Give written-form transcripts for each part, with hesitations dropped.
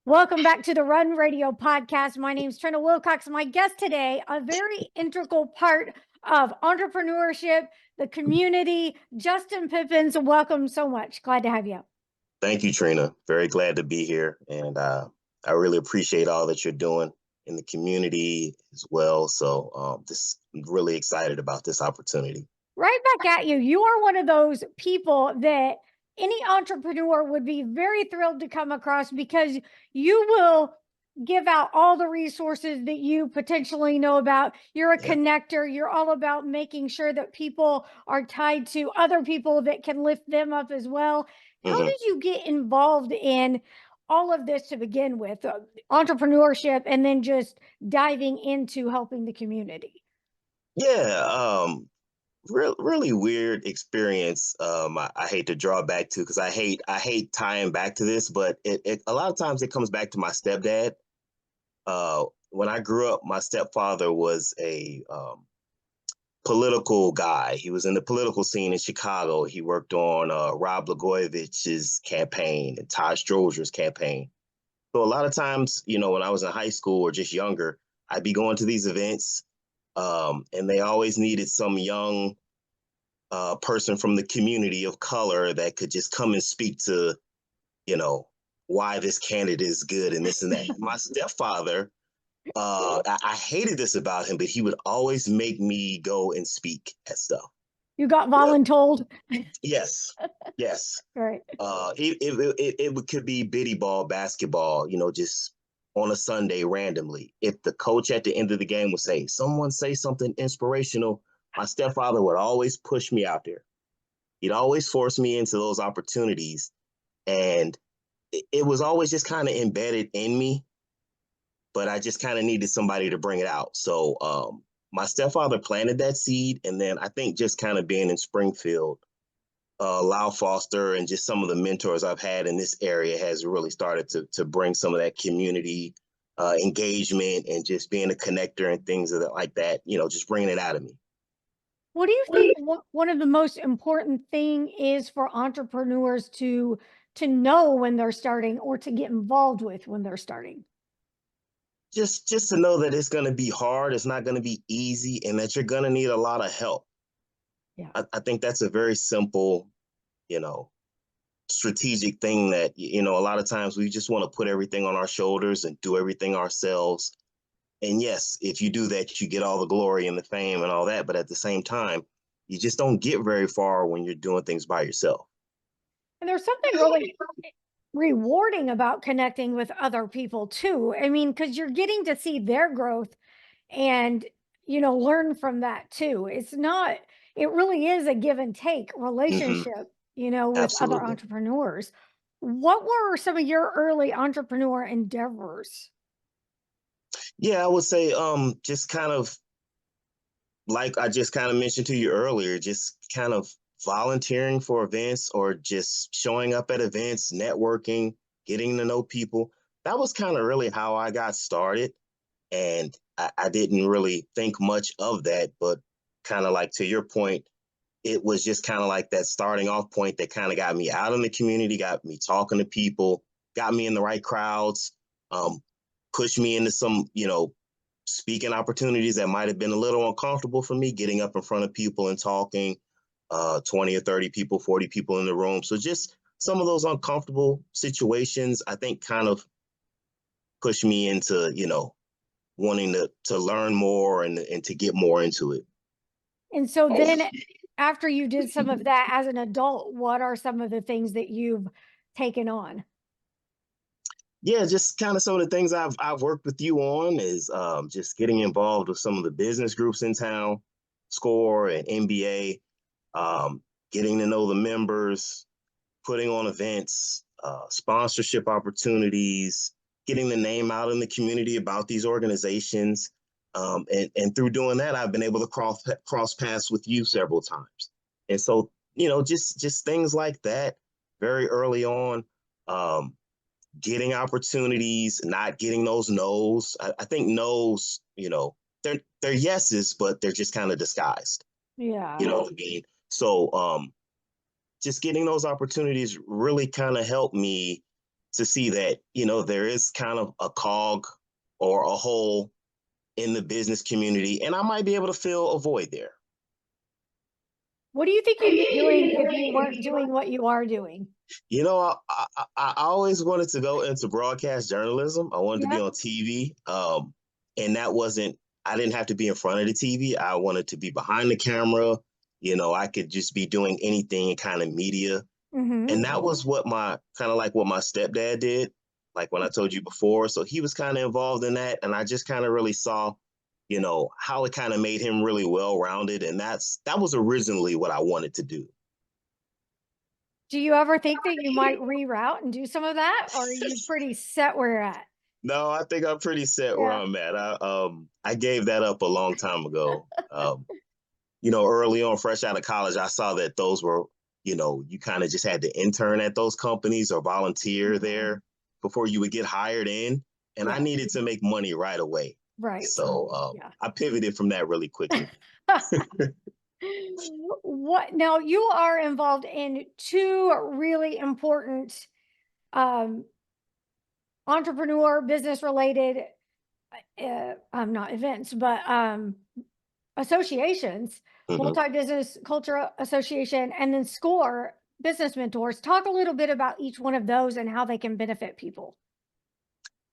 Welcome back to the Run Radio podcast. My name is Trina Wilcox. My guest today, a very integral part of entrepreneurship, the community, Justyn Pippins. Welcome so much. Glad to have you. Thank you, Trina. Very glad to be here. And I really appreciate all that you're doing in the community as well. So just really excited about this opportunity. Right back at you. You are one of those people that any entrepreneur would be very thrilled to come across because you will give out all the resources that you potentially know about. You're a Yeah. connector. You're all about making sure that people are tied to other people that can lift them up as well. How hmm did you get involved in all of this to begin with, entrepreneurship, and then just diving into helping the community? Yeah. Really weird experience. I hate to draw back to because I hate tying back to this, but it a lot of times it comes back to my stepdad. When I grew up, my stepfather was a political guy. He was in the political scene in Chicago. He worked on Rod Blagojevich's campaign and Todd Strozer's campaign. So a lot of times, when I was in high school or just younger, I'd be going to these events, and they always needed some young person from the community of color that could just come and speak to, you know, why this candidate is good and this and that. My stepfather, I hated this about him, but he would always make me go and speak at stuff. You got What? voluntold. Yes, yes. Right. It could be bitty ball, basketball, just on a Sunday randomly. If the coach at the end of the game would say, someone say something inspirational, my stepfather would always push me out there. He'd always force me into those opportunities. And it was always just kind of embedded in me, but I just kind of needed somebody to bring it out. So my stepfather planted that seed. And then I think just kind of being in Springfield, Lau Foster and just some of the mentors I've had in this area has really started to bring some of that community engagement and just being a connector and things like that, just bringing it out of me. What do you think one of the most important thing is for entrepreneurs to know when they're starting or to get involved with when they're starting? Just to know that it's going to be hard, it's not going to be easy, and that you're going to need a lot of help. Yeah. I think that's a very simple, you know, strategic thing that, a lot of times we just want to put everything on our shoulders and do everything ourselves. And yes, if you do that, you get all the glory and the fame and all that. But at the same time, you just don't get very far when you're doing things by yourself. And there's something really rewarding about connecting with other people too. I mean, because you're getting to see their growth and learn from that too. It really is a give and take hmm relationship, with other Absolutely. entrepreneurs. What were some of your early entrepreneur endeavors? Yeah, I would say just kind of like I just kind of mentioned to you earlier, just kind of volunteering for events or just showing up at events, networking, getting to know people. That was kind of really how I got started. And I didn't really think much of that, but kind of like to your point, it was just kind of like that starting off point that kind of got me out in the community, got me talking to people, got me in the right crowds, um, pushed me into some, speaking opportunities that might have been a little uncomfortable for me, getting up in front of people and talking, 20 or 30 people, 40 people in the room. So just some of those uncomfortable situations, I think kind of pushed me into, wanting to learn more and to get more into it. And so then after you did some of that as an adult, what are some of the things that you've taken on? Yeah, just kind of some of the things I've worked with you on is just getting involved with some of the business groups in town, SCORE and NBA, getting to know the members, putting on events, sponsorship opportunities, getting the name out in the community about these organizations. And through doing that, I've been able to cross paths with you several times. And so, just things like that very early on, um, getting opportunities, not getting those no's. I think no's, they're yeses, but they're just kind of disguised. Yeah. You know what I mean? So just getting those opportunities really kind of helped me to see that, there is kind of a cog or a hole in the business community, and I might be able to fill a void there. What do you think you'd be doing if you weren't doing what you are doing? I always wanted to go into broadcast journalism. I wanted to be Yep. on TV, and that wasn't. I didn't have to be in front of the TV. I wanted to be behind the camera. I could just be doing anything in kind of media, Mhm. and that was what my kind of like what my stepdad did. Like when I told you before, so he was kind of involved in that, and I just kind of really saw, how it kind of made him really well rounded, and that was originally what I wanted to do. Do you ever think that you might reroute and do some of that, or are you pretty set where you're at? No, I think I'm pretty set where Yeah. I'm at. I gave that up a long time ago. Early on, fresh out of college, I saw that those were, you kind of just had to intern at those companies or volunteer Mhm. there before you would get hired in. And I Yeah. needed to make money right away. Right. So Yeah. I pivoted from that really quickly. What now you are involved in 2 really important, um, entrepreneur business related, not events, but, associations, Mhm. Multi-Business Culture Association, and then SCORE Business Mentors. Talk a little bit about each one of those and how they can benefit people.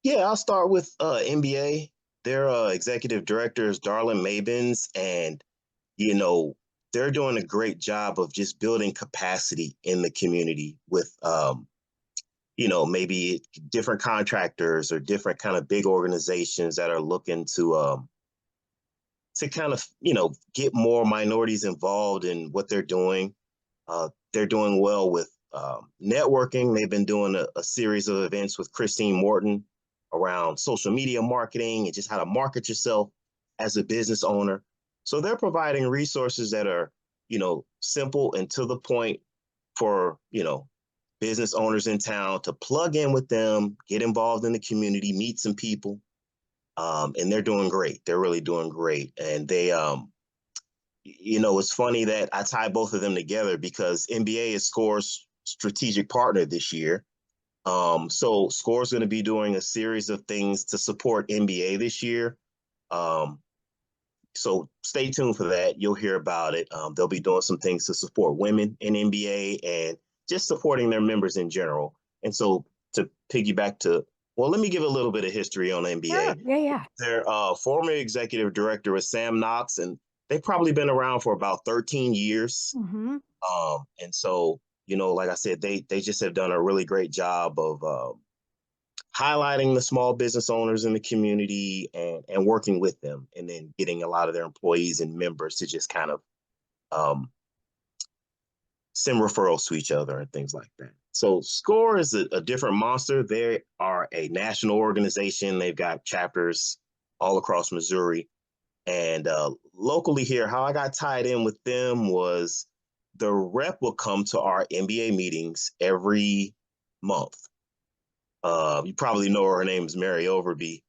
Yeah, I'll start with NBA. Their executive directors, Darlin Mabins, and you know, they're doing a great job of just building capacity in the community with, maybe different contractors or different kind of big organizations that are looking to kind of, get more minorities involved in what they're doing. They're doing well with networking. They've been doing a series of events with Christine Morton around social media marketing and just how to market yourself as a business owner. So they're providing resources that are, simple and to the point for, business owners in town to plug in with them, get involved in the community, meet some people. And they're doing great. They're really doing great. And it's funny that I tie both of them together because NBA is Score's strategic partner this year. So Score's going to be doing a series of things to support NBA this year. Um, so stay tuned for that. You'll hear about it. They'll be doing some things to support women in NBA and just supporting their members in general. And so to piggyback to, well, let me give a little bit of history on NBA. Sure. Yeah, yeah. Their former executive director was Sam Knox, and they've probably been around for about 13 years. Mhm. And so, like I said, they just have done a really great job of highlighting the small business owners in the community and working with them, and then getting a lot of their employees and members to just kind of um, send referrals to each other and things like that. So SCORE is a different monster. They are a national organization. They've got chapters all across Missouri. And locally here, how I got tied in with them was the rep will come to our NBA meetings every month. You probably know her. Her name is Mary Overby.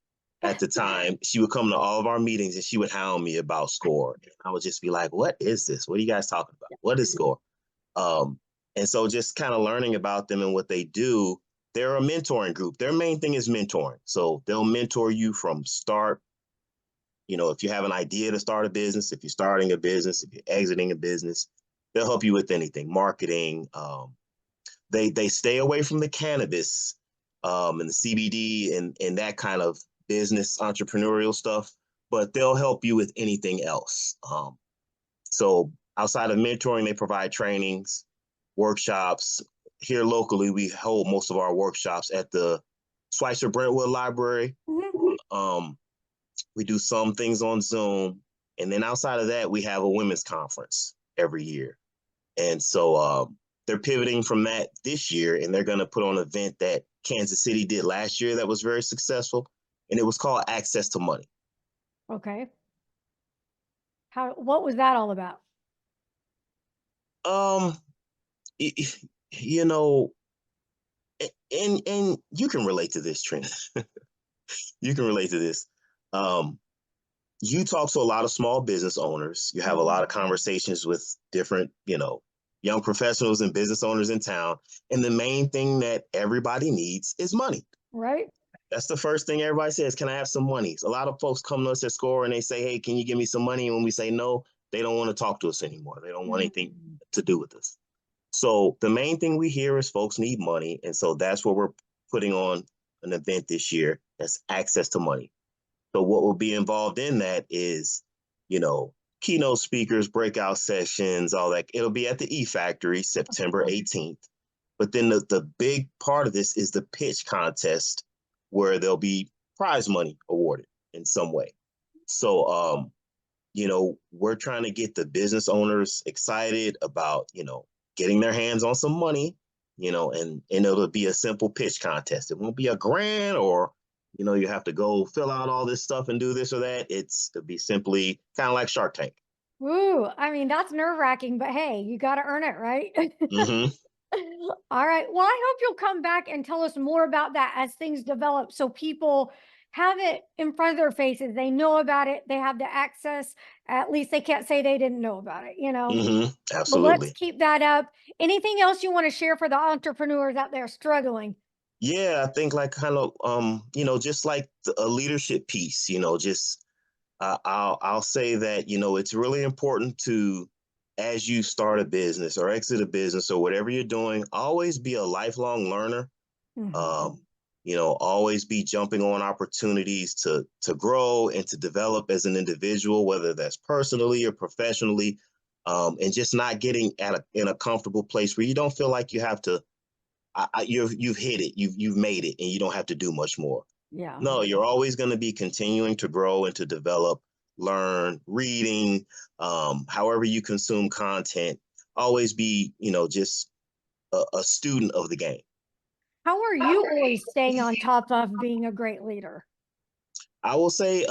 At the time, she would come to all of our meetings and she would hound me about SCORE. And I would just be like, "What is this? What are you guys talking about? What is SCORE?" Um, and so just kind of learning about them and what they do. They're a mentoring group. Their main thing is mentoring. So they'll mentor you from start. If you have an idea to start a business, if you're starting a business, if you're exiting a business, they'll help you with anything, marketing. They stay away from the cannabis and the CBD and that kind of business entrepreneurial stuff, but they'll help you with anything else. So outside of mentoring, they provide trainings, workshops. Here locally, we hold most of our workshops at the Schweitzer Brentwood Library. Mhm. Um, we do some things on Zoom. And then outside of that, we have a women's conference every year. And so they're pivoting from that this year, and they're going to put on an event that Kansas City did last year that was very successful. And it was called Access to Money. Okay. What was that all about? Um, y- y- you know, and you can relate to this, Trina. You can relate to this. Um, you talk to a lot of small business owners. You have a lot Mhm. of conversations with different, young professionals and business owners in town. And the main thing that everybody needs is money. Right. That's the first thing everybody says. Can I have some money? A lot of folks come to us at SCORE and they say, hey, can you give me some money? And when we say no, they don't want to talk to us anymore. They don't want anything Mhm. to do with us. So the main thing we hear is folks need money. And so that's what we're putting on an event this year. That's access to money. So what will be involved in that is, you know, keynote speakers, breakout sessions, all that. It'll be at the E Factory, September 18th. But then the big part of this is the pitch contest where there'll be prize money awarded in some way. So, you know, we're trying to get the business owners excited about, you know, getting their hands on some money, you know, and it'll be a simple pitch contest. It won't be a grant or, you know, you have to go fill out all this stuff and do this or that. It'll be simply kind of like Shark Tank. Ooh, I mean, that's nerve-wracking, but hey, you gotta earn it, right? Mm-hmm. All right. Well, I hope you'll come back and tell us more about that as things develop so people have it in front of their faces. They know about it. They have the access. At least they can't say they didn't know about it, you know? Mm-hmm. But let's Absolutely. keep that up. Anything else you want to share for the entrepreneurs out there struggling? Yeah, I think like kind of you know, just like a leadership piece, you know, just I'll say that, you know, it's really important to, as you start a business or exit a business or whatever you're doing, always be a lifelong learner. Mhm. Um, you know, always be jumping on opportunities to grow and to develop as an individual, whether that's personally or professionally, and just not getting in a comfortable place where you don't feel like you have to. You've hit it, you've made it, and you don't have to do much more. Yeah. No, you're always going to be continuing to grow and to develop, learn, reading, however you consume content. Always be, you know, just a student of the game. How are you always staying on top of being a great leader? I will say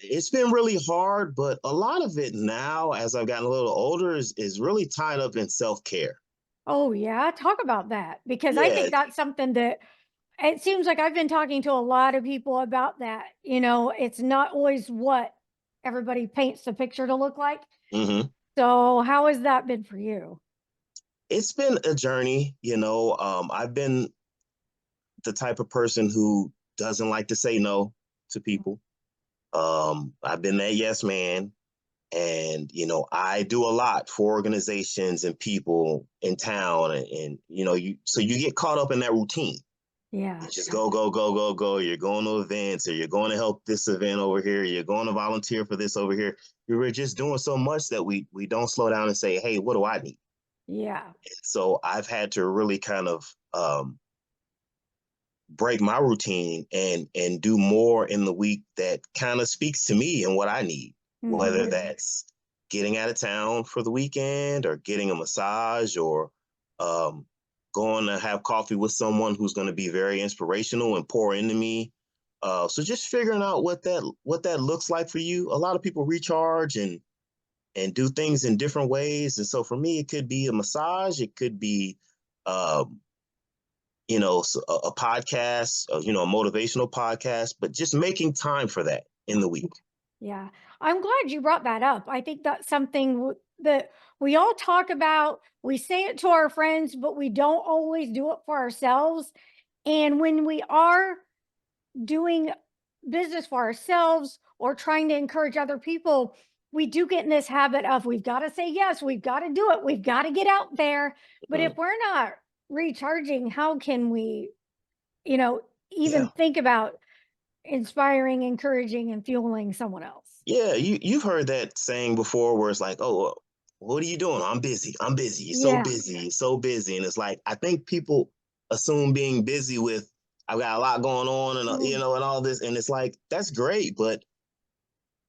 it's been really hard, but a lot of it now, as I've gotten a little older, is really tied up in self care. Oh, yeah. Talk about that because I Yeah. think that's something that it seems like I've been talking to a lot of people about that. You know, it's not always what everybody paints the picture to look like. Hmm. So, how has that been for you? It's been a journey. You know, I've been the type of person who doesn't like to say no to people. I've been that yes man. And, you know, I do a lot for organizations and people in town. And you know, so you get caught up in that routine. Yeah. You just go, go, go, go, go. You're going to events or you're going to help this event over here. You're going to volunteer for this over here. We're just doing so much that we don't slow down and say, hey, what do I need? Yeah. So I've had to really kind of break my routine and do more in the week that kind of speaks to me and what I need, whether Mhm. that's getting out of town for the weekend or getting a massage or um, going to have coffee with someone who's going to be very inspirational and pour into me. So just figuring out what that looks like for you. A lot of people recharge and do things in different ways. And so for me, it could be a massage. It could be um, you know, a podcast, you know, a motivational podcast, but just making time for that in the week. Yeah. I'm glad you brought that up. I think that's something that we all talk about. We say it to our friends, but we don't always do it for ourselves. And when we are doing business for ourselves or trying to encourage other people, we do get in this habit of we've got to say yes, we've got to do it, we've got to get out there. But if Mm, we're not recharging, how can we, you know, yeah. even think about inspiring, encouraging, and fueling someone else? Yeah. You've heard that saying before where it's like, oh, well, what are you doing? I'm busy. I'm busy. You're so Yeah. busy. You're so busy. And it's like, I think people assume being busy with, I've got a lot going on and, you Mm, know, and all this. And it's like, that's great. But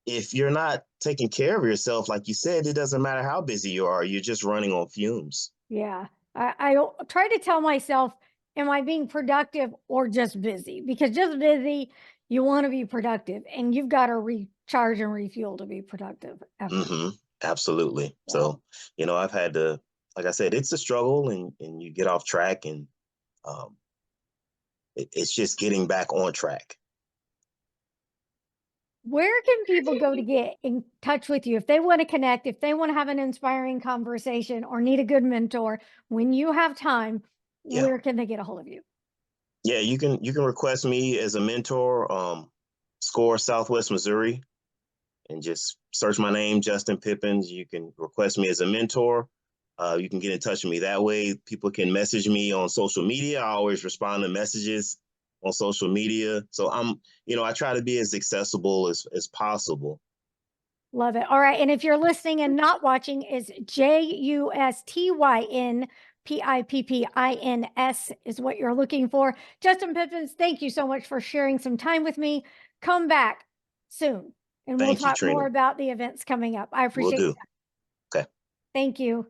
if you're not taking care of yourself, like you said, it doesn't matter how busy you are. You're just running on fumes. yeah. Try to tell myself, am I being productive or just busy? Because just busy, you want to be productive and you've got to recharge and refuel to be productive ever. Hmm. Absolutely. Yeah. So, you know, I've had to, like I said, it's a struggle and you get off track and um, it's just getting back on track. Where can people go to get in touch with you if they want to connect, if they want to have an inspiring conversation or need a good mentor when you have time? Yeah. Where can they get a hold of you? Yeah, you can request me as a mentor. Score Southwest Missouri, and just search my name, Justyn Pippins. You can request me as a mentor. You can get in touch with me that way. People can message me on social media. I always respond to messages on social media. So I try to be as accessible as possible. Love it. All right. And if you're listening and not watching, is JustynPippins is what you're looking for. Justyn Pippins, thank you so much for sharing some time with me. Come back soon and we'll Thank you, talk more Trina. about the events coming up. I Will appreciate do. it. Okay. Thank you.